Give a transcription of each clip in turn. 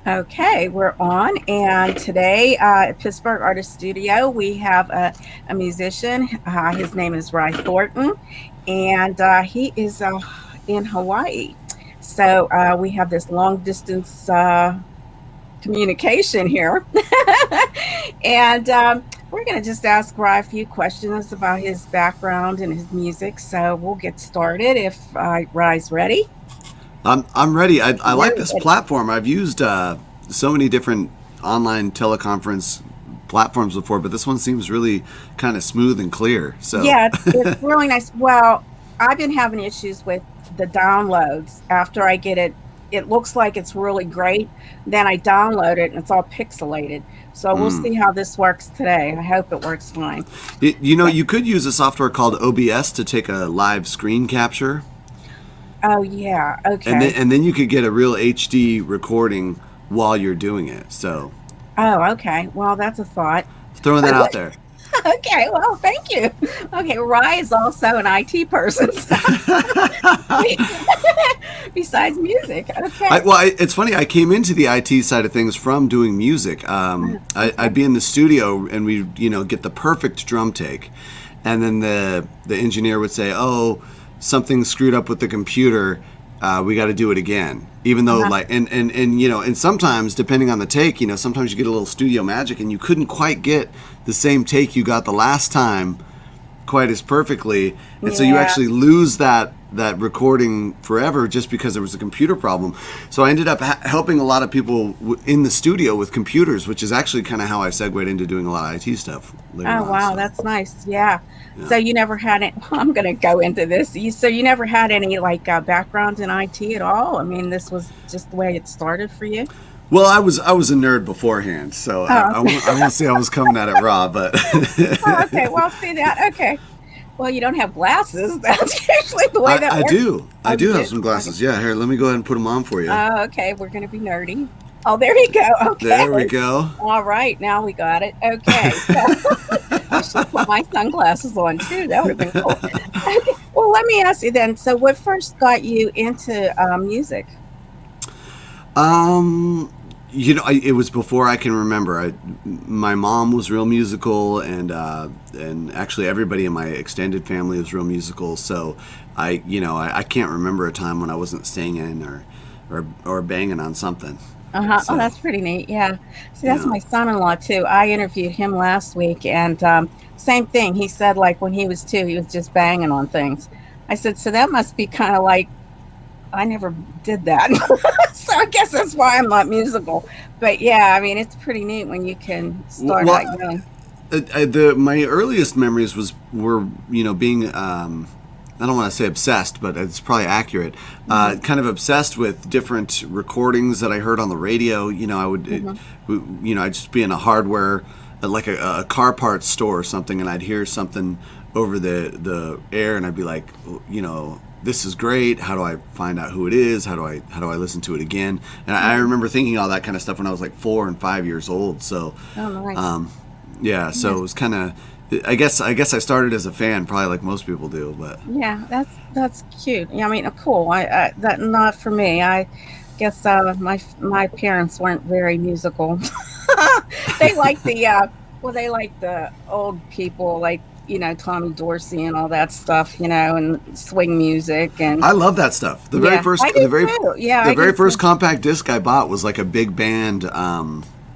Okay, we're on, and today at Pittsburgh Artist Studio, we have a musician. His name is Rhy Thornton, and he is in Hawaii. So we have this long distance communication here, and we're going to just ask Rhy a few questions about his background and his music. So we'll get started if Rhy's ready. I'm ready. I like Very this ready. platform. I've used so many different online teleconference platforms before, but this one seems really kind of smooth and clear. So, Yeah, it's really nice. Well, I've been having issues with the downloads. After I get it, it looks like it's really great. Then I download it and it's all pixelated. So we'll see how this works today. I hope it works fine. But you could use a software called OBS to take a live screen capture, oh yeah, and then okay. and then you could get a real HD recording while you're doing it. So, Oh, okay. Well, that's a thought. throwing that out there. Okay, well, thank you. Okay, Rye is also an IT person, so besides music. Okay. It's funny. I came into the IT side of things from doing music. I'd Okay. be in the studio and we, get the perfect drum take, and then the engineer would say, "Oh, something screwed up with the computer. We got to do it again." Even though, Uh-huh. like, and sometimes depending on the take, sometimes you get a little studio magic, and you couldn't quite get the same take you got the last time quite as perfectly, and so you Yeah. actually lose that recording forever just because there was a computer problem. So I ended up helping a lot of people in the studio with computers, which is actually kind of how I segued into doing a lot of IT stuff later Oh on. wow, So that's nice. Yeah. yeah. So you never had it. I'm going to go into this. So you never had any like background in IT at all? I mean, this was just the way it started for you. Well, I was a nerd beforehand, so I, Oh, I, won't, I won't say I was coming at it raw, but oh, okay. Well, see that. Okay. Well, you don't have glasses. That's usually the way I, that I works. do. Oh, I you do have do. some Okay. glasses. Yeah, here, let me go ahead and put them on for you. Oh, okay. We're going to be nerdy. Oh, there you go. Okay. There we go. All right. Now we got it. Okay. So I should have put my sunglasses on too. That would have been cool. Okay. Well, let me ask you then. So, what first got you into music? Um, it was before I can remember. My mom was real musical, and actually everybody in my extended family was real musical. So I can't remember a time when I wasn't singing or banging on something. Uh-huh. Oh, So that's pretty neat. Yeah. See, that's yeah. my son-in-law too. I interviewed him last week, and same thing. He said like when he was two, he was just banging on things. I said, so that must be kind of like I never did that. So I guess that's why I'm not musical. But yeah, I mean, it's pretty neat when you can start Well, out young. the my earliest memories were being I don't want to say obsessed, but it's probably accurate. Hmm. Kind of obsessed with different recordings that I heard on the radio. Hmm. I'd just be in a hardware, like a car parts store or something, and I'd hear something over the air, and I'd be like, this is great. How do I find out who it is? How do I listen to it again? And I Yeah. remember thinking all that kind of stuff when I was like 4 and 5 years old. So Oh, nice. um, yeah, Yeah. so it was kind of. I guess I started as a fan, probably like most people do, but Yeah, that's cute. Yeah, I mean, cool. I that not for me. I guess my parents weren't very musical. They like the well, they like the old people, like Tommy Dorsey and all that stuff, and swing music and I love that stuff. yeah, I do too. Yeah, The I do very first too. compact disc I bought was like a big band.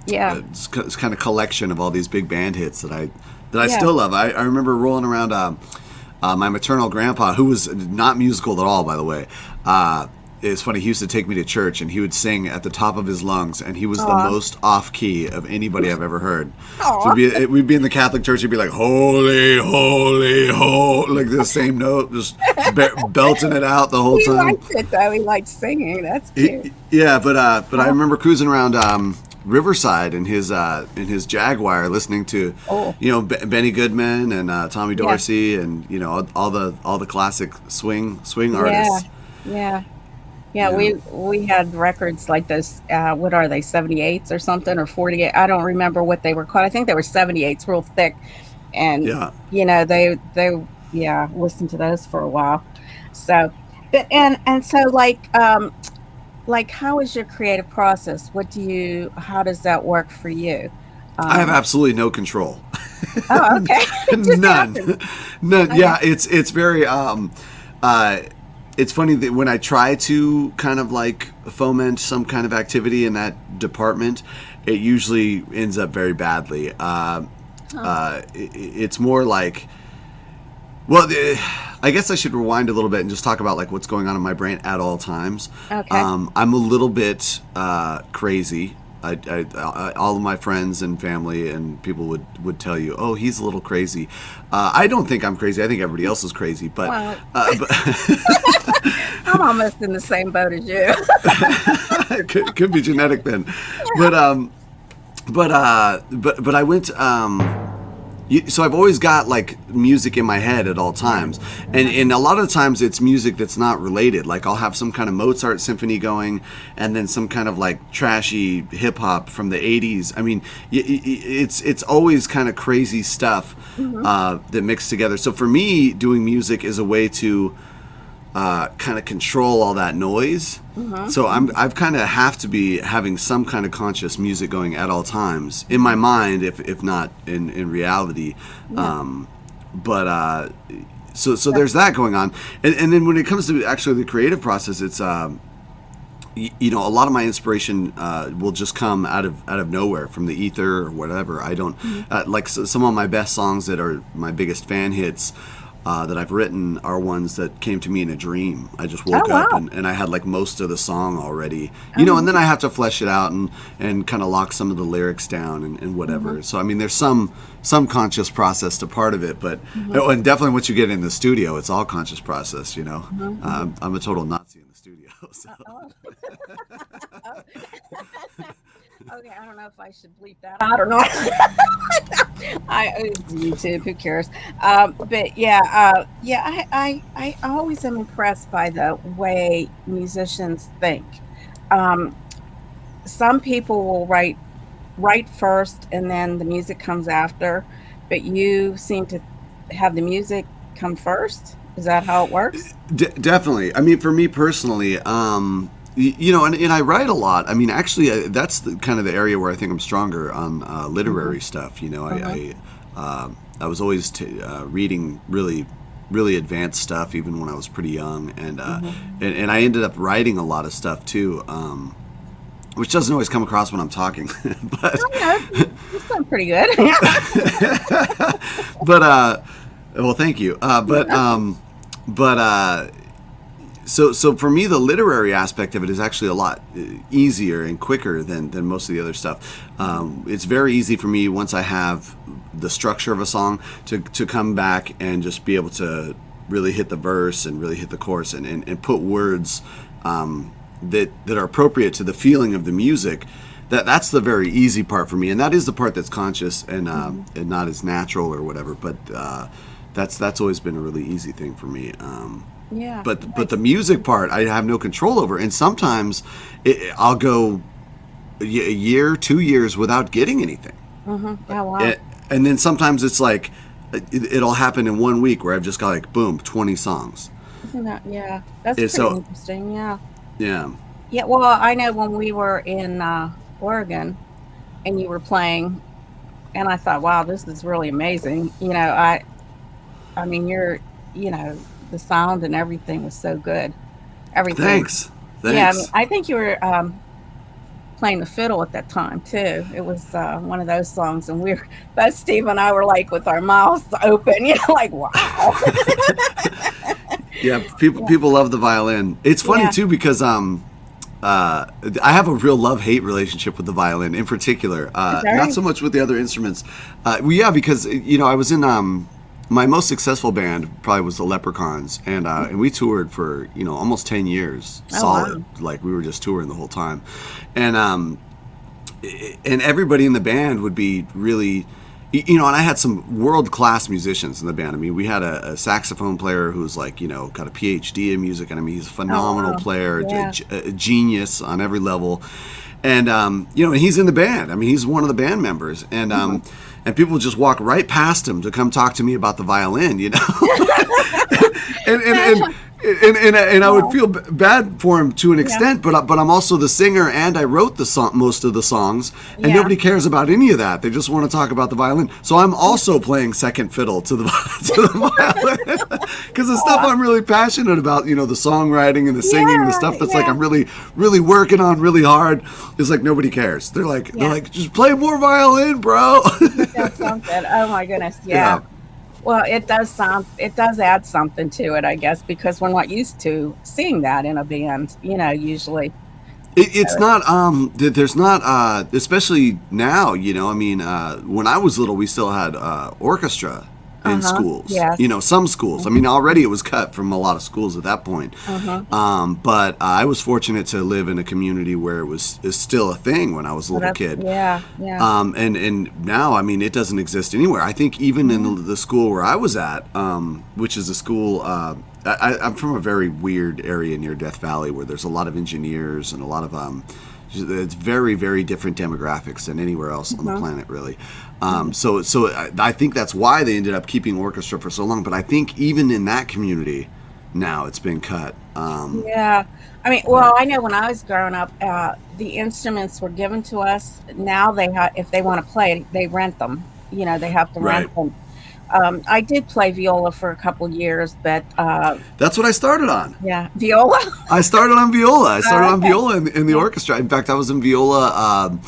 Yeah, It's kind of collection of all these big band hits that I yeah. still love. I remember rolling around my maternal grandpa, who was not musical at all, by the way. It's funny. He used to take me to church, and he would sing at the top of his lungs, and he was the Aw, most off key of anybody I've ever heard. So aw. we'd be in the Catholic church. He'd be like, "Holy, holy, holy," like the same note, just belting it out the whole He time. likes it though. He likes singing. That's cute. Yeah, but I Oh, remember cruising around Riverside in his Jaguar, listening to oh, Benny Goodman and Tommy yeah, Dorsey, and all the classic swing yeah, artists. yeah. Yeah, You know, we had records like those. What are they, 78s or something, or 48? I don't remember what they were called. I think they were 78s, real thick, and yeah. they listened to those for a while. So, but and so like like, how is your creative process? How does that work for you? I have Um, absolutely no control. oh, okay. It just happens. None. None. Okay. Yeah, it's very uh it's funny that when I try to kind of like foment some kind of activity in that department, it usually ends up very badly. Huh. It's more like, well, I guess I should rewind a little bit and just talk about like what's going on in my brain at all times. Okay. I'm a little bit crazy. All of my friends and family and people would tell you, "Oh, he's a little crazy." I don't think I'm crazy. I think everybody else is crazy, Well, but I'm almost in the same boat as you. could be genetic then. But but I went. So I've always got like music in my head at all times, and a lot of times it's music that's not related. Like I'll have some kind of Mozart symphony going, and then some kind of like trashy hip hop from the '80s. I mean, it's always kind of crazy stuff Hmm. that mix together. So for me, doing music is a way to kind of control all that noise. Hmm. So I've kind of have to be having some kind of conscious music going at all times in my mind, if not in reality. Yeah. But so there's that going on, and then when it comes to actually the creative process, it's you know, a lot of my inspiration will just come out of nowhere from the ether or whatever. I don't like some of my best songs that are my biggest fan hits that I've written are ones that came to me in a dream. I just Oh, woke up wow. and I had like most of the song already, you know, and then Um, I have to flesh it out and kind of lock some of the lyrics down and mhm, whatever. So I mean, there's some conscious process to part of it, but mhm, oh, and definitely once you get in the studio, it's all conscious process. You know, mhm, mhm. I'm a total Nazi in the studio. So Oh. Oh. Okay, I don't know if I should bleep that out or not. It's YouTube. Who cares? But yeah, yeah. I always am impressed by the way musicians think. Um, some people will write first, and then the music comes after. But you seem to have the music come first. Is that how it works? Definitely. I mean, for me personally, you know, and I write a lot. I mean, actually, that's kind of the area where I think I'm stronger on Hmm. literary stuff. You know, Hmm. I was always reading really advanced stuff even when I was pretty young, Hmm. and I ended up writing a lot of stuff too. Which doesn't always come across when I'm talking, but Oh, yeah, you sound pretty good. but well, thank you. But so for me, the literary aspect of it is actually a lot easier and quicker than most of the other stuff. It's very easy for me once I have the structure of a song to come back and just be able to really hit the verse and really hit the chorus and put words that are appropriate to the feeling of the music. That's the very easy part for me, and that is the part that's conscious Mhm. and not as natural or whatever. But that's always been a really easy thing for me. Yeah, But the nice. music part I have no control over, and sometimes I'll go a year, 2 years without getting anything. Mhm. Oh, wow. It, and then sometimes it's like it'll happen in 1 week where I've just got like boom 20 songs. Isn't that, yeah, that's And pretty so interesting, yeah. yeah, Yeah, well, I know when we were in, Oregon and you were playing, and I thought, "Wow, this is really amazing." I mean, the sound and everything was so good. Everything. thanks, Yeah, I mean, thanks. I think you were, playing the fiddle at that time too. It was, one of those songs, and we were both Steve and I were, like, with our mouths open, like, "Wow." Yeah, people love the violin. It's funny Yeah. too because I have a real love hate relationship with the violin in particular. Is that Not right? so much with the other instruments. Well, yeah, because you know I was in my most successful band probably was the Leprechauns, and we toured for you know almost 10 years Oh, solid. wow. Like we were just touring the whole time, and everybody in the band would be really you know, and I had some world class musicians in the band. I mean, we had a saxophone player who's like, you know, got a PhD in music, and I mean, he's a Oh, phenomenal wow. player, Yeah. a genius on every level, and you know, he's in the band. I mean, he's one of the band members, Mhm. and people just walk right past him to come talk to me about the violin, you know, and and I would Oh, feel bad for him to an yeah, extent, but I'm also the singer and I wrote the song, most of the songs, and yeah, nobody cares about any of that. They just want to talk about the violin. So I'm also playing second fiddle to the to the violin because the stuff aw, I'm really passionate about, the songwriting and the singing, the yeah, stuff that's like yeah, I'm really working on really hard, is like nobody cares. They're yeah. like just play more violin, bro. Isn't that something? Oh my goodness, yeah. Yeah. Well, it does add something to it, I guess, because we're not used to seeing that in a band, usually. So, It's not there's not especially now, I mean, when I was little we still had orchestra in uh-huh, schools, yes. some schools. I Mhm, mean, already it was cut from a lot of schools at that point. mhm. But I was fortunate to live in a community where is still a thing when I was a Well, little that's kid. yeah, yeah. And now, I mean, it doesn't exist anywhere. I think even in Mhm, the school where I was at, which is a school, I'm from a very weird area near Death Valley where there's a lot of engineers and a lot of, it's very, very different demographics than anywhere else on the mhm, planet, really. mhm. So I think that's why they ended up keeping orchestra for so long. But I think even in that community, now it's been cut. Yeah. I mean, But well, I know when I was growing up, the instruments were given to us. Now if they want to play, they rent them. They have to rent right, them. I did play viola for a couple years, but that's what I started on. yeah, viola. I started on viola. I started on Okay. viola in the Yeah. orchestra. In fact, I was in viola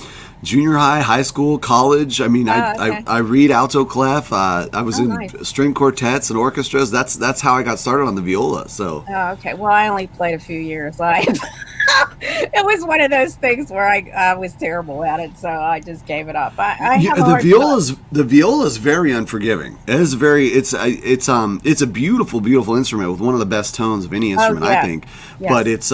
junior high, high school, college. I mean, Oh, okay. I read alto clef. I was Oh, in nice. string quartets and orchestras. That's how I got started on the viola. So Oh, okay. Well, I only played a few years. It was one of those things where I was terrible at it, so I just gave it up. I yeah, have a hard time. the viola is very unforgiving. It is very it's a beautiful beautiful instrument with one of the best tones of any Oh, instrument, I yes, think. But yes, it's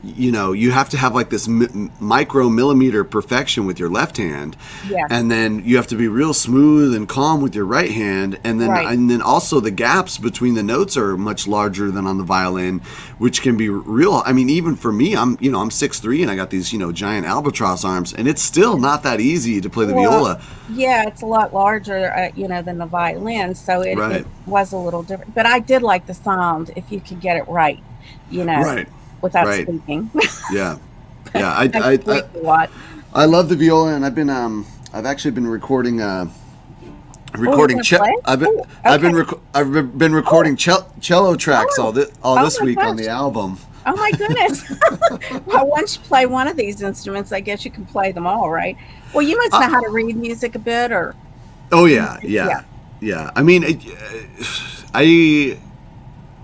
you have to have like this micro millimeter perfection with your left hand, yes. and then you have to be real smooth and calm with your right hand, Right. and then also the gaps between the notes are much larger than on the violin, which can be real. I mean, even for me, I'm 6'3" and I got these giant albatross arms, and it's still not that easy to play the Well, viola. yeah, it's a lot larger, than the violin, so it Right, was a little different. But I did like the sound if you could get it right, you know, right, without right. speaking. Yeah, But yeah. I squeak a lot. I love the viola, and I've actually been Oh, you're recording gonna play? Oh, okay. I've been Oh, recording cello tracks oh, all oh this my week on gosh. the album. Oh my goodness. Well, once you play one of these instruments, I guess you can play them all, right? Well, you must know how to read music a bit, or Oh you yeah, yeah. yeah, yeah. I mean, I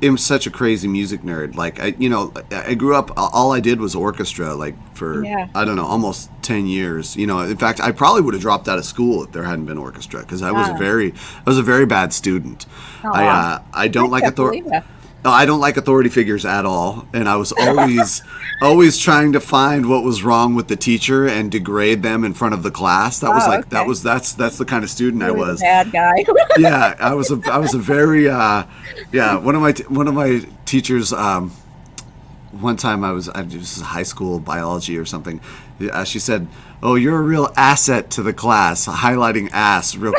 am such a crazy music nerd. Like I grew up. All I did was orchestra, like for Yeah. I don't know, almost 10 years. In fact, I probably would have dropped out of school if there hadn't been orchestra because Ah, I was a very bad student. aw. I I don't like can't believe it. I don't like authority figures at all, and I was always trying to find what was wrong with the teacher and degrade them in front of the class. Oh, okay. That's the kind of student I You were the was. bad guy. Yeah, I was a very yeah, one of my teachers one time this is high school biology or something. She said, "Oh, you're a real asset to the class," highlighting ass real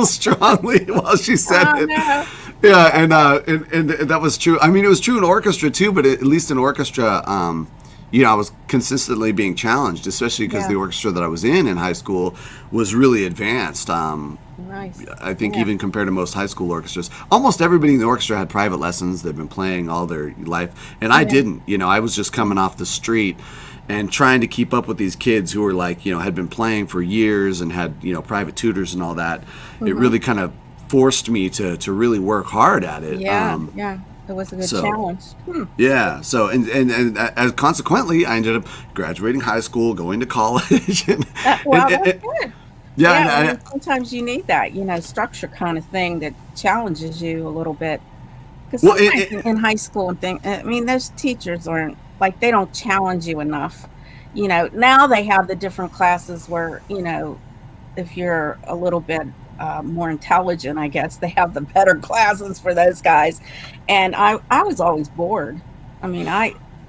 strongly while she said Oh, it. no. Yeah, and that was true. I mean, it was true in orchestra too, but at least in orchestra, I was consistently being challenged, especially because Yeah. the orchestra that I was in high school was really advanced. Nice. I think Yeah. even compared to most high school orchestras, almost everybody in the orchestra had private lessons. They've been playing all their life, and I Yeah. didn't. I was just coming off the street and trying to keep up with these kids who were like, had been playing for years and had private tutors and all that. It Mhm. really kind of forced me to really work hard at it. Yeah, yeah. It was a good So challenge. Hmm. yeah, so and as consequently, I ended up graduating high school, going to college, Well, that's and good. yeah, Yeah, I mean, sometimes you need that, structure kind of thing that challenges you a little bit. Because well, sometimes in high school and thing, I mean, those teachers aren't like they don't challenge you enough. Now they have the different classes where, if you're a little bit more intelligent, I guess they have the better classes for those guys. And I was always bored. I mean,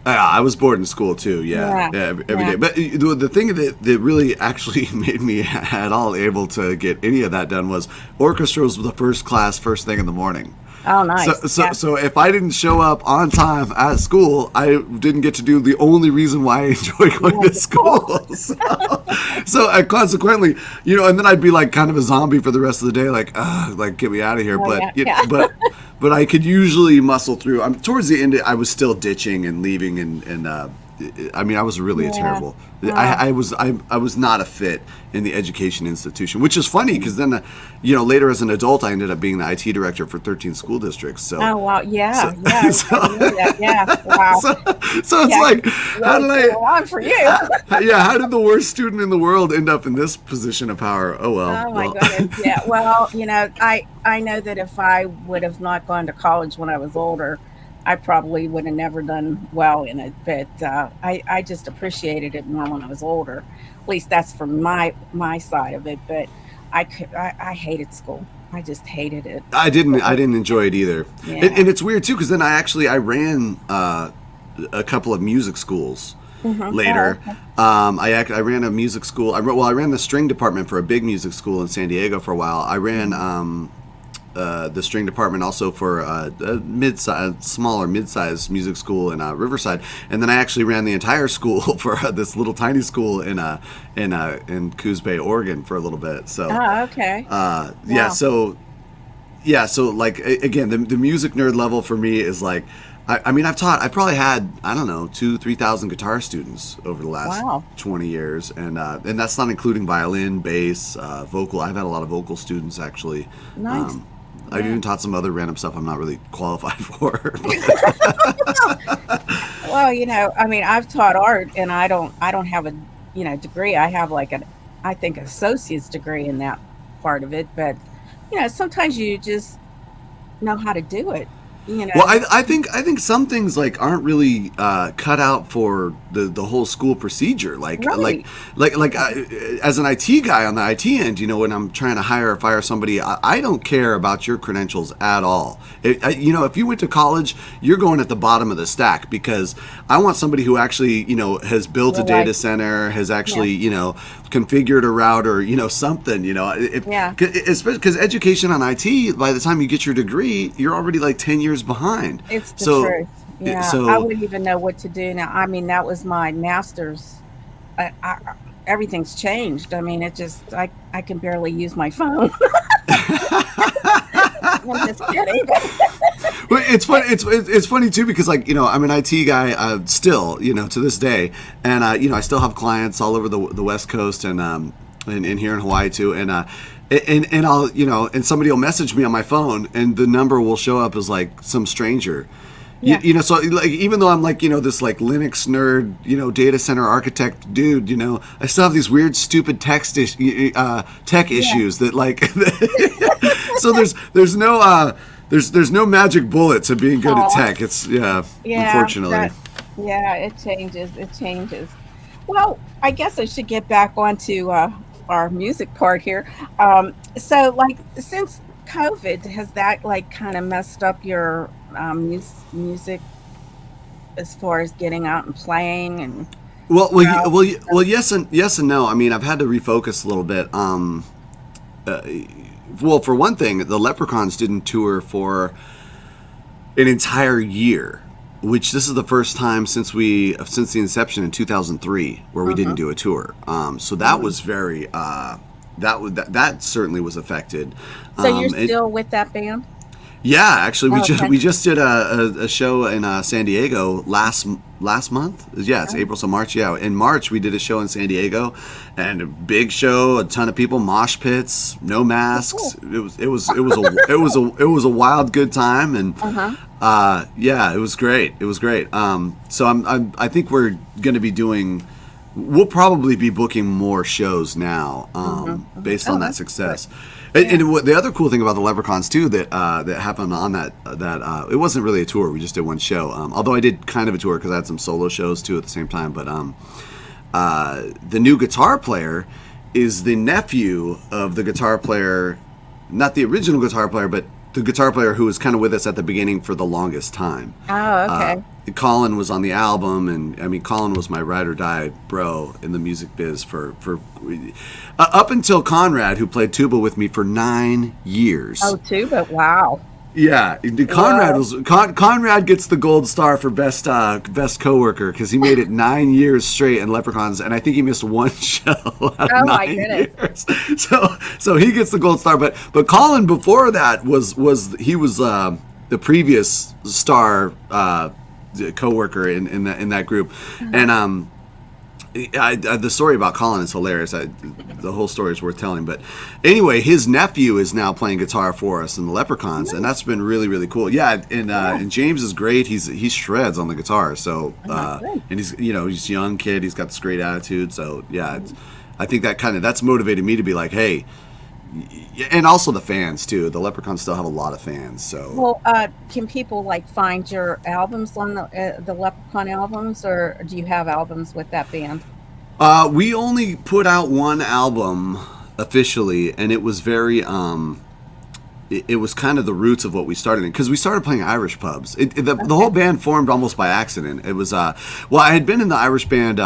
I was bored in school too. Yeah, yeah, yeah, every yeah. day. But the thing that really actually made me at all able to get any of that done was orchestra was the first class, first thing in the morning. Oh, So, nice. so, Yeah. so if I didn't show up on time at school, I didn't get to do the only reason why I enjoy You going went to to school. school. Consequently, and then I'd be like kind of a zombie for the rest of the day, like get me out of here. Oh, But yeah. Yeah. but I could usually muscle through. Towards the end, I was still ditching and leaving, and I mean, I was really a Yeah. terrible. Oh, I was not a fit in the education institution, which is funny because then, later as an adult, I ended up being the IT director for 13 school districts. oh, wow. So, Yeah. Yeah. I so, remember that. Yeah. Wow. so, so it's Yeah. like, how Really did came along for you. how did the worst student in the world end up in this position of power? Oh Oh my well. goodness. Yeah. Well, I know that if I would have not gone to college when I was older, I probably would have never done well in it. But I just appreciated it more when I was older. At least that's from my side of it. But I hated school. I just hated it. I didn't enjoy it either, Yeah. and it's weird too because then I ran a couple of music schools Oh, later. okay. I ran a music school. I ran the string department for a big music school in San Diego for a while. I ran the string department also for smaller mid-sized music school in Riverside, and then I actually ran the entire school for this little tiny school in Coos Bay, Oregon, for a little bit. So Oh, okay. yeah, Wow. so like again, the music nerd level for me is like, I mean, I probably had, I don't know, 3,000 guitar students over the last Wow. 20 years, and that's not including violin, bass, vocal. I've had a lot of vocal students actually. Nice. I've Yeah. even taught some other random stuff I'm not really qualified for. Well, I mean, I've taught art, and I don't have a degree. I have like I think associate's degree in that part of it. But sometimes you just know how to do it. You Well, know, I think some things like aren't really cut out for the whole school procedure. right? As an IT guy on the IT end, when I'm trying to hire or fire somebody, I don't care about your credentials at all. If you went to college, you're going at the bottom of the stack because I want somebody who actually has built a You're data right. center, has Yeah. actually configured a router, something. If Yeah. especially because education on IT, by the time you get your degree, you're already like 10 years behind. It's the So, truth. Yeah, I so wouldn't even know what to do now. I mean, that was my master's. Everything's changed. I mean, it just I can barely use my phone. I'm just kidding. well, it's funny. It's funny too because I'm an IT guy still to this day, and I still have clients all over the West Coast and here in Hawaii too, and I'll and somebody will message me on my phone and the number will show up as like some stranger. Yeah. So like even though I'm like this like Linux nerd data center architect dude, I still have these weird stupid tech Yeah. issues that like so there's no magic bullet to being good at Oh, tech. It's yeah. unfortunately. Yeah. It changes. It changes. Well, I guess I should get back onto our music part here. So, like, since COVID, has that like kind of messed up your music as far as getting out and playing and crowds and stuff? Yes and no. I mean, I've had to refocus a little bit. Uh, well, for one thing, the Leprechauns didn't tour for an entire year, which this is the first time since the inception in 2003 where we didn't Mm-hmm. do a tour. So that Mm. was very that certainly was affected. So you're It still with that band? Yeah, actually, Oh, okay. we just did a show in San Diego last month. Yeah, it's Oh, April, so March. Yeah, in March we did a show in San Diego, and a big show, a ton of people, mosh pits, no oh, masks. cool. It was a wild good time, and Uh-huh. yeah, it was great. It was great. So I think we're going to be doing. We'll probably be booking more shows now, Mm-hmm. Hmm. based Oh, on that that's good. success. Yeah. And what the other cool thing about the Leprechauns too that happened on that it wasn't really a tour. We just did one show. Although I did kind of a tour because I had some solo shows too at the same time. But the new guitar player is the nephew of the guitar player, not the original guitar player, but the guitar player who was kind of with us at the beginning for the longest time. Oh, Uh, okay. Colin was on the album, and I mean, Colin was my ride or die bro in the music biz for up until Conrad, who played tuba with me for 9 years. Oh, too, but wow. Yeah, Conrad Whoa. was Conrad gets the gold star for best coworker because he made it 9 years straight in Leprechauns, and I think he missed one show out of Oh my nine goodness. years. So he gets the gold star, but Colin before that was he was the previous star coworker in that group, and the story about Colin is hilarious. The whole story is worth telling. But anyway, his nephew is now playing guitar for us in the Leprechauns, and that's been really, really cool. Yeah, and James is great. He shreds on the guitar. So and he's he's a young kid. He's got this great attitude. So yeah, I think that's motivated me to be like, hey. And also the fans too. The Leprechauns still have a lot of fans. So Well, can people like find your albums on the Leprechaun albums, or do you have albums with that band? we only put out one album officially, and it was very it was kind of the roots of what we started in because we started playing Irish pubs. The whole band formed almost by accident. It was well, I had been in the Irish band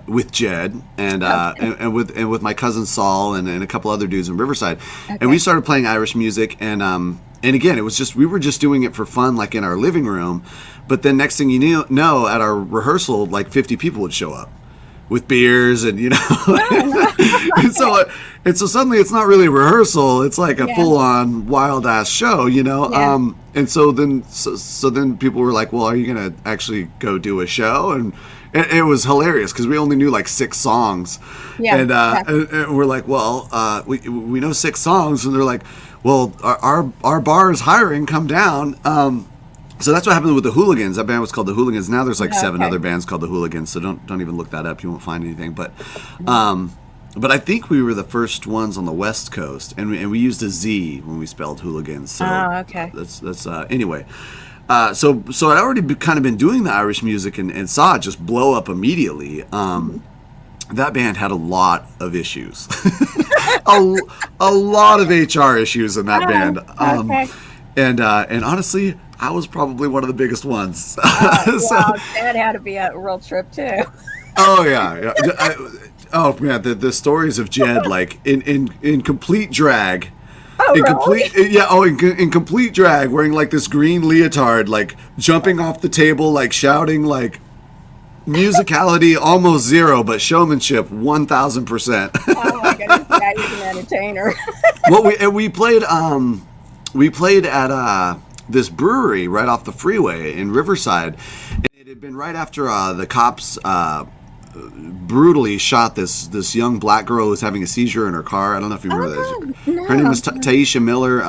with Jed and with my cousin Saul and a couple other dudes in Riverside, and we started playing Irish music and again, it was just we were just doing it for fun, like in our living room. But then next thing you know, at our rehearsal, like 50 people would show up with beers and and so suddenly it's not really a rehearsal, it's like a full-on wild ass show. And so then people were like, well, are you gonna actually go do a show? And it was hilarious because we only knew like 6 songs, and we're like, well, we know 6 songs, and they're like, well, our bar is hiring, come down. So that's what happened with the Hooligans. That band was called the Hooligans. Now there's like 7 other bands called the Hooligans. So don't even look that up. You won't find anything. But I think we were the first ones on the West Coast, and we used a Z when we spelled Hooligans. So that's anyway. So I'd already kind of been doing the Irish music and saw it just blow up immediately. That band had a lot of issues, a lot of HR issues in that band. And honestly, I was probably one of the biggest ones. Wow, that had to be a real trip too. Oh yeah. Oh man, the stories of Jed, like in complete drag. Oh, really? In complete drag, wearing like this green leotard, like jumping off the table, like shouting, like musicality almost 0, but showmanship 1,000%. Oh my goodness, yeah, he's an entertainer. Well, we played at this brewery right off the freeway in Riverside, and it had been right after the cops brutally shot this young black girl who was having a seizure in her car. I don't know if you remember that. No. Her name was Taisha Miller.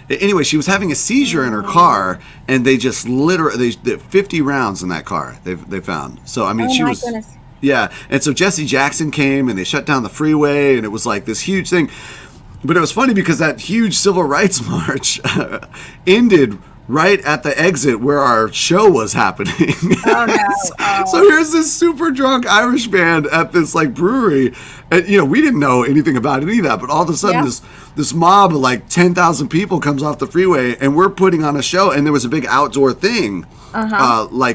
Anyway, she was having a seizure in her car, and they just literally 50 rounds in that car they found. So I mean, Goodness. Yeah, and so Jesse Jackson came and they shut down the freeway, and it was like this huge thing. But it was funny because that huge civil rights march ended right at the exit where our show was happening. Oh no! So here's this super drunk Irish band at this like brewery, and we didn't know anything about any of that. But all of a sudden, this mob of like 10,000 people comes off the freeway, and we're putting on a show, and there was a big outdoor thing,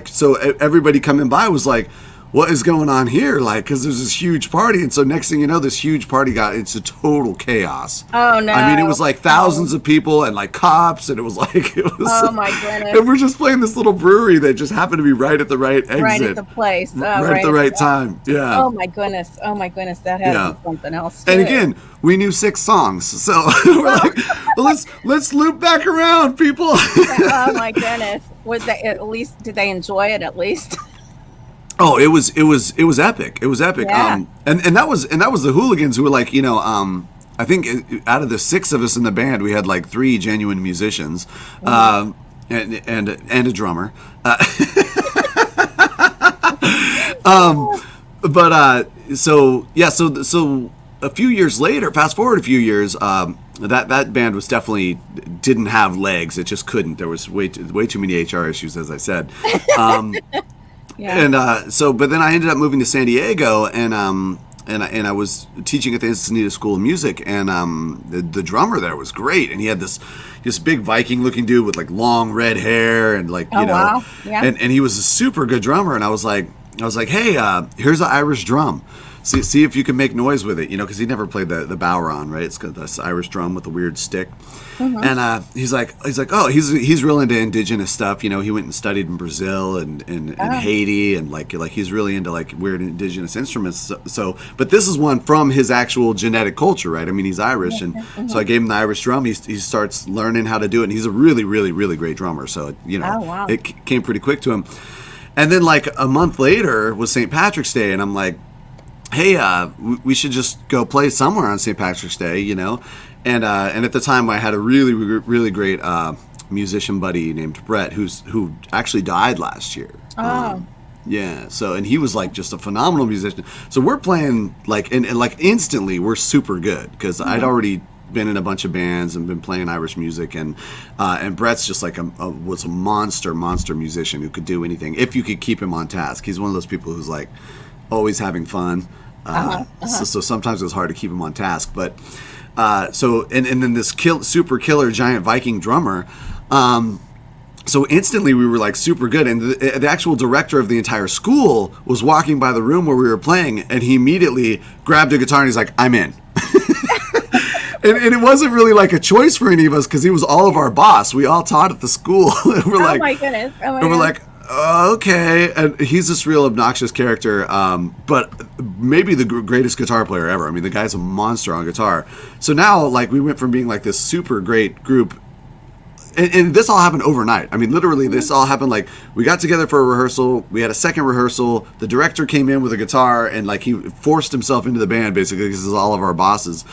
so everybody coming by was like, what is going on here? Like, because there's this huge party. And so next thing you know, this huge party got into total chaos. Oh, no. I mean, it was like thousands of people and like cops. And it was like, oh, my goodness. And we're just playing this little brewery that just happened to be right at the right exit. Right at the place. Right at the right time. Yeah. Oh, my goodness. Oh, my goodness. That had to be something else, too. And again, we knew 6 songs. So we're like, well, let's loop back around, people. Oh, my goodness. Did they enjoy it at least? Oh, it was epic. It was epic. Yeah. And that was the Hooligans who were like, I think out of the 6 of us in the band, we had like 3 genuine musicians, and a drummer. So a few years later, fast forward a few years, that band was definitely didn't have legs. It just couldn't. There was way too many HR issues, as I said. Yeah. And but then I ended up moving to San Diego, and I was teaching at the Encinitas School of Music, and the drummer there was great, and he had this big Viking looking dude with like long red hair and like wow. Yeah. and he was a super good drummer, and I was like, hey, here's an Irish drum. see if you can make noise with it, because he never played the bowron, right? It's got this Irish drum with a weird stick. Mhm. And he's like, oh, he's real into indigenous stuff. He went and studied in Brazil and Oh, Haiti, and like he's really into like weird indigenous instruments. But this is one from his actual genetic culture, right? I mean, he's Irish, and so I mhm. gave him the Irish drum. He starts learning how to do it, and he's a really, really, really great drummer. So Oh, wow. it came pretty quick to him. And then like a month later was St. Patrick's Day, and I'm like, hey, we should just go play somewhere on St. Patrick's Day, And at the time, I had a really, really great musician buddy named Brett, who actually died last year. Oh, Yeah, so and he was like just a phenomenal musician. So we're playing like and like instantly we're super good because I'd mhm. already been in a bunch of bands and been playing Irish music, and Brett's just like was a monster musician who could do anything if you could keep him on task. He's one of those people who's like always having fun. Uh-huh, So, uh-huh. so sometimes it was hard to keep him on task, but and then this super killer giant Viking drummer. So instantly we were like super good, and the actual director of the entire school was walking by the room where we were playing, and he immediately grabbed a guitar and he's like, I'm in. And it wasn't really like a choice for any of us because he was all of our boss. We all taught at the school. and we're Oh like my goodness. Oh my and we're goodness. like, okay. And he's this real obnoxious character, but maybe the greatest guitar player ever. I mean, the guy's a monster on guitar. So now, like, we went from being like this super great group, and this all happened overnight. I mean, literally, this all happened like we got together for a rehearsal. We had a second rehearsal. The director came in with a guitar, and like he forced himself into the band basically because this is all of our bosses.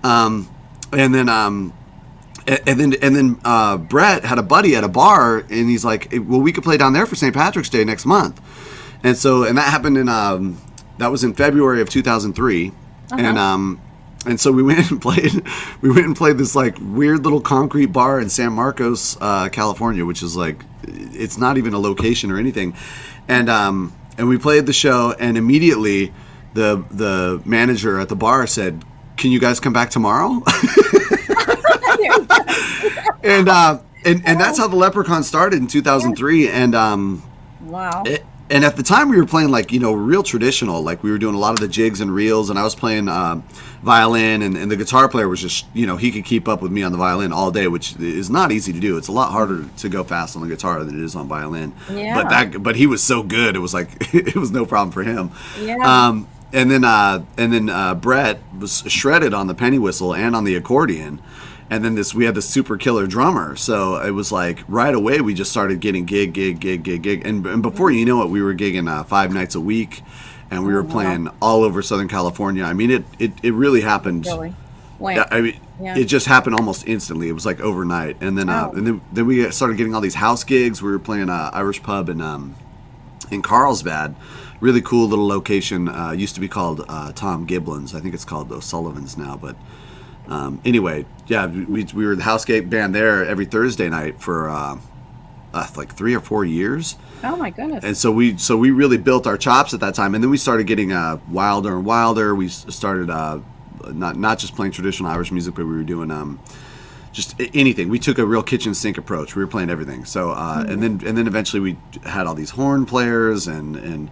Um, and then Brett had a buddy at a bar, and he's like, "Well, we could play down there for St. Patrick's Day next month." And that happened that was in February of 2003, Uh-huh. and so we went and played. We went and played this like weird little concrete bar in San Marcos, California, which is like it's not even a location or anything. And we played the show, and immediately the manager at the bar said, "Can you guys come back tomorrow?" And that's how the Leprechaun started in Yeah. 2003. Wow. And at the time we were playing like real traditional, like we were doing a lot of the jigs and reels, and I was playing violin, and the guitar player was just he could keep up with me on the violin all day, which is not easy to do. It's a lot harder to go fast on the guitar than it is on violin. Yeah. But he was so good, it was like it was no problem for him. Yeah. And then Brett was shredded on the penny whistle and on the accordion. And then we had this super killer drummer. So it was like right away we just started getting gig. And before you know it, we were gigging 5 nights a week, and we Oh, were wow. playing all over Southern California. I mean, it really happened. Really. Yeah, Went. I mean, Yeah. it just happened almost instantly. It was like overnight. Oh. And then we started getting all these house gigs. We were playing a Irish pub in Carlsbad. Really cool little location. Used to be called Tom Giblin's. I think it's called O'Sullivan's now. But anyway, yeah, we were the housegate band there every Thursday night for like 3 or 4 years. Oh my goodness. And so we really built our chops at that time. And then we started getting wilder and wilder. We started not just playing traditional Irish music, but we were doing just anything. We took a real kitchen sink approach. We were playing everything. So and then eventually we had all these horn players and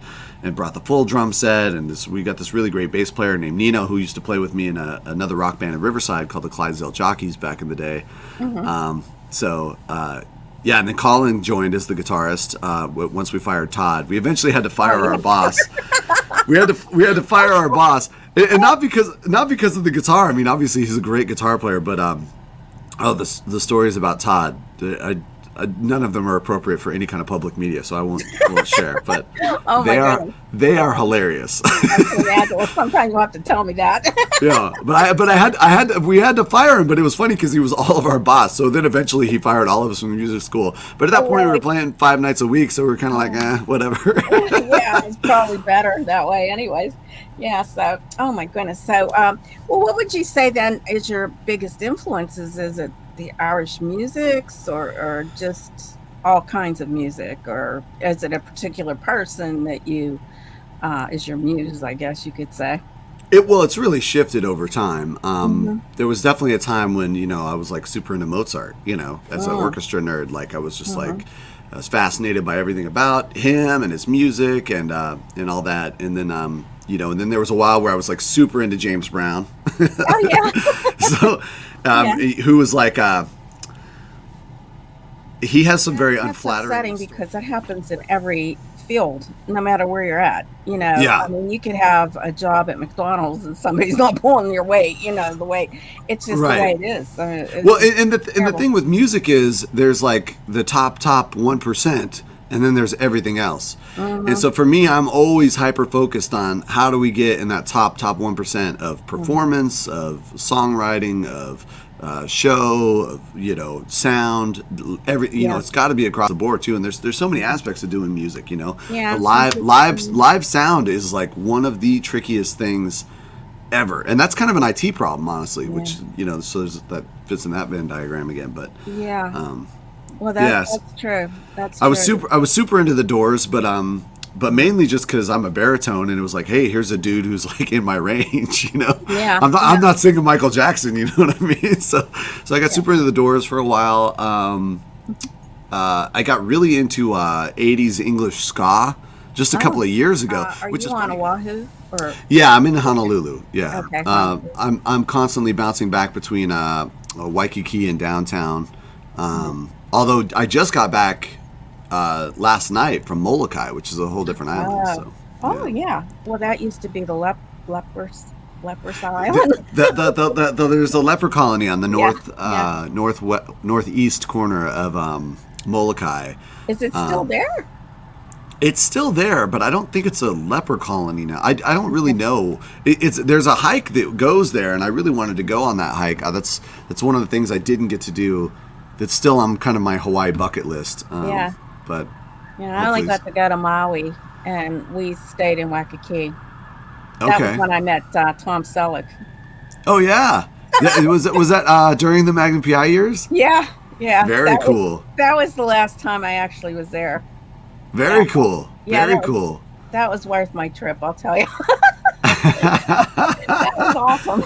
brought the full drum set. And we got this really great bass player named Nino who used to play with me in another rock band in Riverside called the Clydesdale Jockeys back in the day. Yeah, and then Colin joined as the guitarist once we fired Todd. We eventually had to fire our boss. We had to fire our boss, and not because of the guitar. I mean, obviously he's a great guitar player, but the stories about Todd, none of them are appropriate for any kind of public media, so I won't share. But Oh my goodness. they are hilarious. I can imagine. Well, sometimes you'll have to tell me that. Yeah, we had to fire him, but it was funny because he was all of our boss. So then eventually he fired all of us from the music school. But at that Oh, point we were really? playing 5 nights a week, so we were kind of like, whatever. Yeah, it's probably better that way, anyways. Yeah. So, oh my goodness. So, well, what would you say then is your biggest influences? Is it the Irish musics, or just all kinds of music, or is it a particular person that you is your muse? I guess you could say. It's really shifted over time. Hmm. There was definitely a time when I was like super into Mozart. As an Oh. orchestra nerd, like I was just Hmm. like I was fascinated by everything about him and his music and all that. And then and then there was a while where I was like super into James Brown. Oh yeah. So, Yeah. who was like, he has some very That's upsetting unflattering because stories. that happens in every field, no matter where you're at. I Yeah, mean, you could have a job at McDonald's and somebody's not pulling your weight. The way it's just the right. way it is. I mean, Well, it's and the terrible. thing with music is there's like the top 1%, and then there's everything else. And Hmm. so for me, I'm always hyper focused on how do we get in that top 1% of Hmm. performance, of songwriting, of show, of sound. Yeah. It's got to be across the board too. And there's so many aspects of doing music. Yeah. The And some live people, live live sound is like one of the trickiest things ever, and that's kind of an IT problem, honestly. yeah. Which so that fits in that Venn diagram again. But Yeah. um, Well, yes, that's true. That's I was true. super into the Doors, but mainly just because I'm a baritone, and it was like, hey, here's a dude who's like in my range. Yeah. I'm Yeah. not singing Michael Jackson. You know what I mean? So I got Yeah. super into the Doors for a while. I got really into '80s English ska just a couple Oh, of years ago, are which you is on funny. Oahu or Yeah, I'm in Honolulu. Yeah, okay, Honolulu? I'm constantly bouncing back between Waikiki and downtown. Although I just got back last night from Molokai, which is a whole different island. Oh, So oh yeah, yeah. Well, that used to be the lepers leprous the, island. there's a leper colony on the Yeah. Yeah. northeast corner of Molokai. Is it still Um, there? It's still there, but I don't think it's a leper colony now. I don't really Okay. know. There's a hike that goes there, and I really wanted to go on that hike. That's one of the things I didn't get to do. That's still on kind of my Hawaii bucket list. Yeah. But I only hopefully, got to go to Maui, and we stayed in Waikiki. That was okay. when I met Tom Selleck. Oh yeah, yeah. Was that during the Magnum PI years? Yeah. Yeah. Very cool. That was the last time I actually was there. Yeah. Very cool. Yeah. Very cool. That was worth my trip. I'll tell you. That was awesome.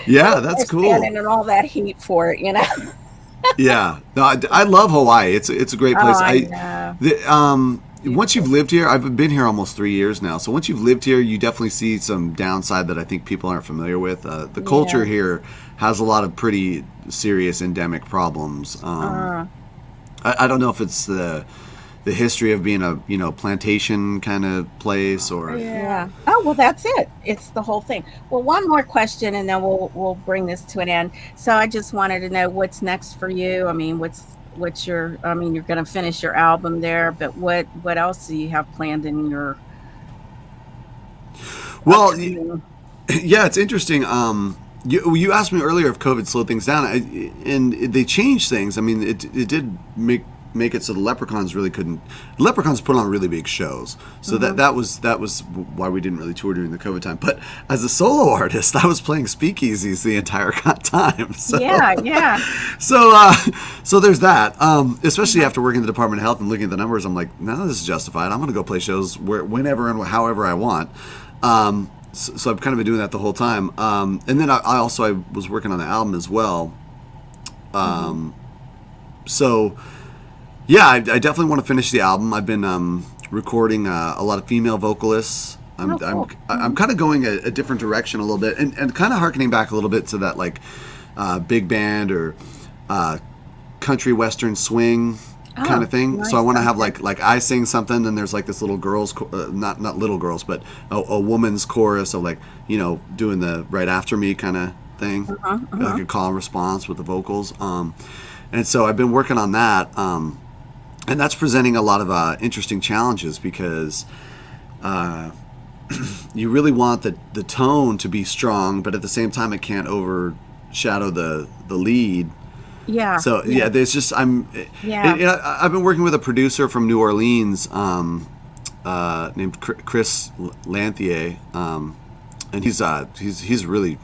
Yeah, that's We're cool. standing in all that heat for it. Yeah, no, I love Hawaii. It's a great Oh, place. I know. Once you've Beautiful. lived here, I've been here almost 3 years now. So once you've lived here, you definitely see some downside that I think people aren't familiar with. The culture Yeah. here has a lot of pretty serious endemic problems. Uh, I don't know if it's the history of being a plantation kind of place or yeah. Oh, well, that's it. It's the whole thing. Well, one more question, and then we'll bring this to an end. So, I just wanted to know what's next for you. I mean, what's your? I mean, you're going to finish your album there, but what else do you have planned in your well, upcoming? yeah, it's interesting. You asked me earlier if COVID slowed things down, and they changed things. I mean, it did make it so the Leprechauns really couldn't. Leprechauns put on really big shows, so Hmm. that was why we didn't really tour during the COVID time. But as a solo artist, I was playing speakeasies the entire time. Yeah, yeah. So there's that. Especially Uh-huh. after working in the Department of Health and looking at the numbers, I'm like, no, this is justified. I'm going to go play shows whenever and however I want. So I've kind of been doing that the whole time. And then I was working on the album as well. Hmm. So yeah, I definitely want to finish the album. I've been recording a lot of female vocalists. Oh, cool. Hmm. I'm kind of going a different direction a little bit, and kind of harkening back a little bit to that like big band or uh, country western swing kind Oh, of thing. So I nice. want to have Okay. like I sing something, and there's like this little girls, not little girls, but a woman's chorus of like doing the right after me kind of thing, Uh-huh, like uh-huh. a call and response with the vocals. And so I've been working on that, and that's presenting a lot of interesting challenges because you really want the tone to be strong, but at the same time it can't overshadow the lead. Yeah, So yeah, yeah, there's just yeah. I've been working with a producer from New Orleans named Chris Lanthier, and he's really.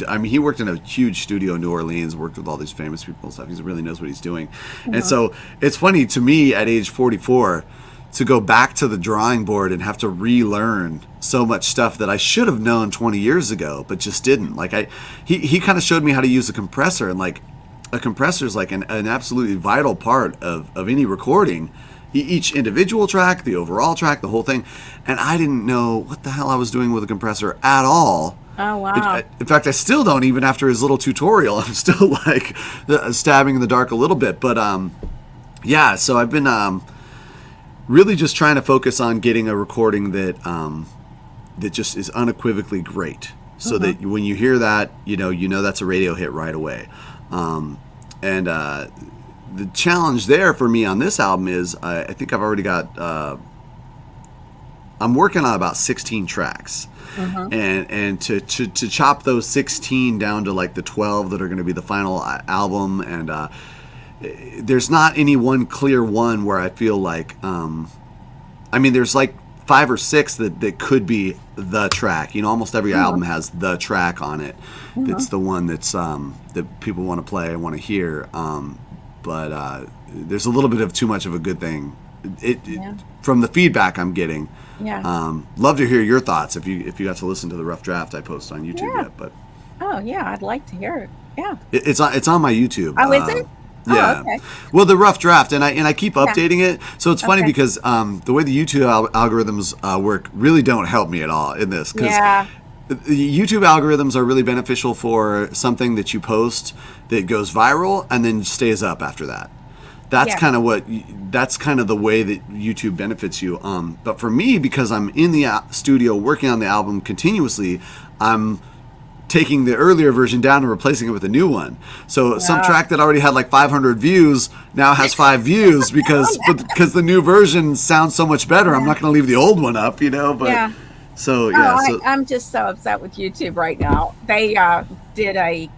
I mean, he worked in a huge studio in New Orleans, worked with all these famous people and stuff. He really knows what he's doing, and Uh-huh. so it's funny to me at age 44 to go back to the drawing board and have to relearn so much stuff that I should have known 20 years ago, but just didn't. Like he kind of showed me how to use a compressor, and like a compressor is like an absolutely vital part of any recording. each individual track, the overall track, the whole thing. And I didn't know what the hell I was doing with a compressor at all. Oh, wow. In fact, I still don't, even after his little tutorial. I'm still like stabbing in the dark a little bit. But yeah, so I've been really just trying to focus on getting a recording that that just is unequivocally great. So that when you hear that, you know that's a radio hit right away. And the challenge there for me on this album is I think I've already got I'm working on about 16 tracks. And to chop those 16 down to like the 12 that are going to be the final album, and there's not any one clear one where I feel like I mean there's like 5 or 6 that could be the track. Almost every album has the track on it. That's the one that's that people want to play and want to hear. But there's a little bit of too much of a good thing. From the feedback I'm getting. Yeah. Love to hear your thoughts if you got to listen to the rough draft I post on YouTube yet. But oh yeah, I'd like to hear it. Yeah. It's on my YouTube. Oh, is it? Yeah. Oh, okay. Well, the rough draft, and I keep updating it. So it's funny because the way the YouTube algorithms work really don't help me at all in this. Yeah. YouTube algorithms are really beneficial for something that you post that goes viral and then stays up after that. That's kind of the way that YouTube benefits you. But for me, because I'm in the studio working on the album continuously, I'm taking the earlier version down and replacing it with a new one. So some track that already had like 500 views now has 5 views because the new version sounds so much better. I'm not going to leave the old one up, But so I'm just so upset with YouTube right now. They did a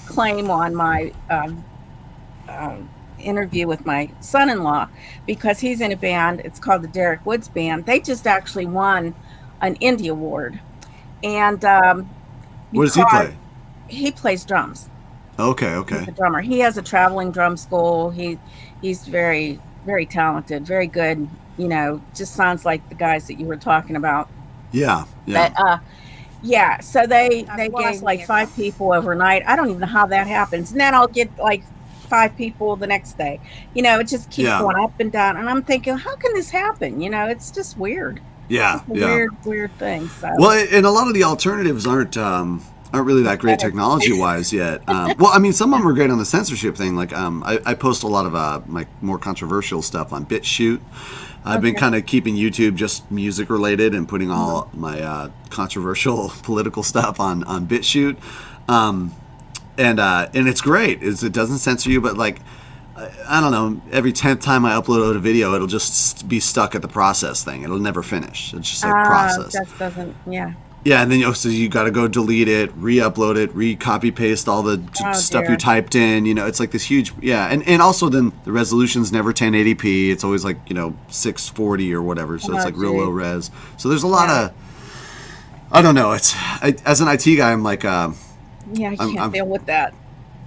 claim on my interview with my son-in-law because he's in a band. It's called the Derek Woods Band. They just actually won an Indie Award, and what does he play? He plays drums. Okay. He's a drummer. He has a traveling drum school. He's very, very talented, very good. Just sounds like the guys that you were talking about. Yeah. But so they gave like 5 people overnight. I don't even know how that happens. And then I'll get like 5 people the next day. It just keeps going up and down. And I'm thinking, how can this happen? It's just weird. Yeah. Weird thing. So. Well, and a lot of the alternatives aren't really that great technology-wise yet. Well, I mean, some of them are great on the censorship thing. Like, I post a lot of my more controversial stuff on BitChute. I've been kind of keeping YouTube just music-related and putting all my controversial political stuff on BitChute. And it's great. It doesn't censor you, but like, I don't know, every 10th time I upload a video, it'll just be stuck at the process thing. It'll never finish. It's just like process. That doesn't, Yeah, and then so you got to go delete it, re-upload it, re-copy paste all the stuff you typed in. It's like this huge, and also then the resolution's never 1080p. It's always like 640 or whatever. So it's like real low res. So there's a lot of, I don't know. As an IT guy, I'm like, I can't deal with that.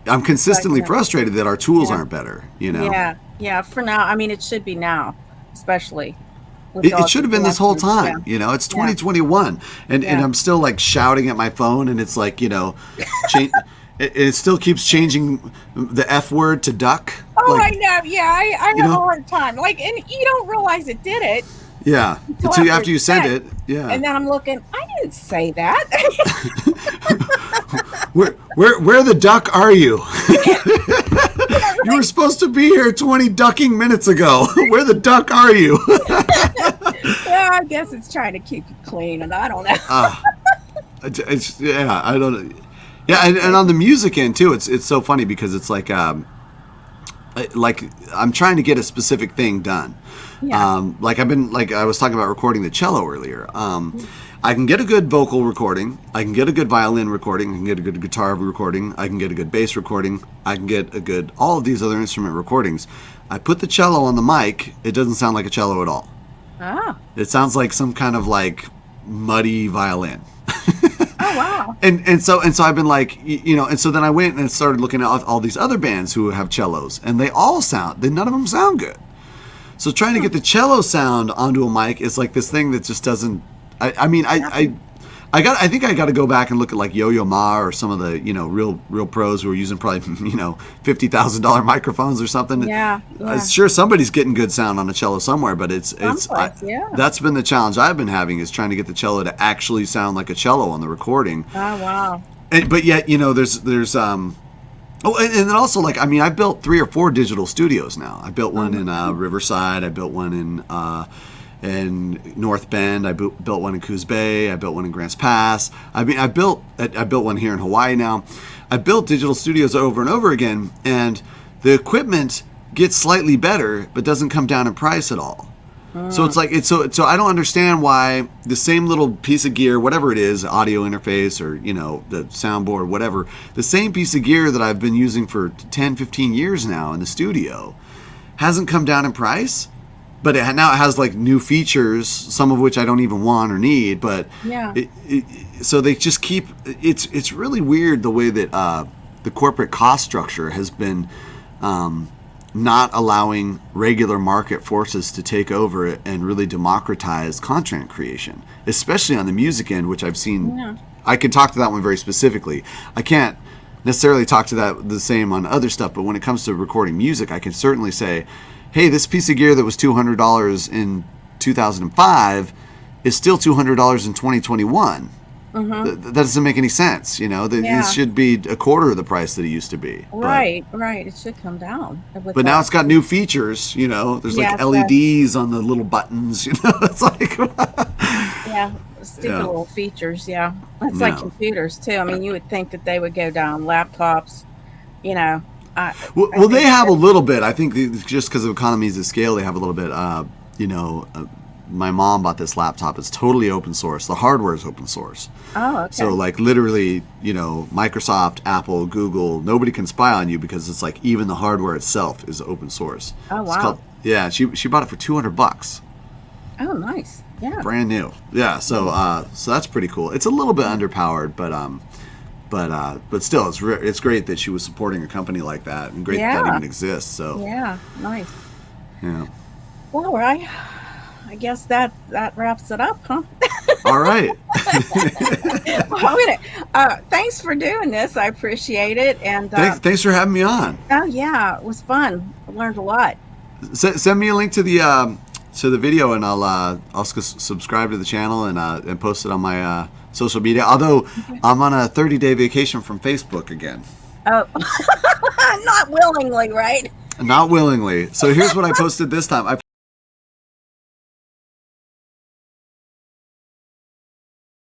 I'm consistently frustrated that our tools aren't better. Yeah. For now, I mean, it should be now, especially. It should have been this whole time. It's 2021, and I'm still like shouting at my phone, and it's like it still keeps changing the F word to duck. Oh, I know. Yeah, I have a hard time. Like, and you don't realize it did it. Yeah, until after you send it. Yeah, and then I'm looking. I didn't say that. Where the duck are you? You were supposed to be here 20 ducking minutes ago. Where the duck are you? Well, I guess it's trying to keep it clean, and I don't know. I don't know. Yeah, and on the music end too, it's so funny because it's like I'm trying to get a specific thing done. Yeah. Like I was talking about recording the cello earlier. I can get a good vocal recording. I can get a good violin recording. I can get a good guitar recording. I can get a good bass recording. I can get a good all of these other instrument recordings. I put the cello on the mic. It doesn't sound like a cello at all. Oh. It sounds like some kind of like muddy violin. Oh wow. And so I've been like, and so then I went and started looking at all these other bands who have cellos, and none of them sound good. So trying to get the cello sound onto a mic is like this thing that just doesn't. I I think I got to go back and look at like Yo-Yo Ma or some of the real pros who are using probably $50,000 microphones or something. Yeah, yeah. Sure, somebody's getting good sound on a cello somewhere, but Someplace, yeah. that's been the challenge I've been having, is trying to get the cello to actually sound like a cello on the recording. Oh, wow. But yet, there's oh, and then also, like, I mean, I've built 3 or 4 digital studios now. I built one in Riverside. I built one in North Bend. I built one in Coos Bay. I built one in Grants Pass. I mean, I built one here in Hawaii now. I built digital studios over and over again, and the equipment gets slightly better, but doesn't come down in price at all. So it's like so I don't understand why the same little piece of gear, whatever it is, audio interface or the soundboard, whatever, the same piece of gear that I've been using for 10, 15 years now in the studio hasn't come down in price, but now it has like new features, some of which I don't even want or need. But Yeah. So they just keep it's really weird the way that the corporate cost structure has been. Not allowing regular market forces to take over it and really democratize content creation, especially on the music end, which I've seen. Yeah. I can talk to that one very specifically. I can't necessarily talk to that the same on other stuff, but when it comes to recording music, I can certainly say, hey, this piece of gear that was $200 in 2005 is still $200 in 2021. That doesn't make any sense. It should be a quarter of the price that it used to be. Right. It should come down. But now it's got new features. There's like LEDs on the little buttons. It's like Yeah, stupid little features. Yeah, it's like computers too. I mean, you would think that they would go down. Laptops, I well, they think have a that, little bit. I think just because of economies of scale, they have a little bit. My mom bought this laptop. It's totally open source. The hardware is open source. Oh, okay. So like literally, Microsoft, Apple, Google, nobody can spy on you because it's like even the hardware itself is open source. Oh, wow. It's called, she bought it for $200. Oh, nice. Yeah. Brand new. Yeah. So that's pretty cool. It's a little bit underpowered, but still, it's great that she was supporting a company like that, and great that even exists. So Yeah. Nice. yeah. Well, I guess that wraps it up, huh? All right. Well, thanks for doing this. I appreciate it. And Thanks for having me on. oh yeah, it was fun. I learned a lot. Send me a link to the video, and I'll subscribe to the channel and post it on my social media. Although I'm on a 30-day vacation from Facebook again. Oh, not willingly, right? Not willingly. So here's what I posted this time.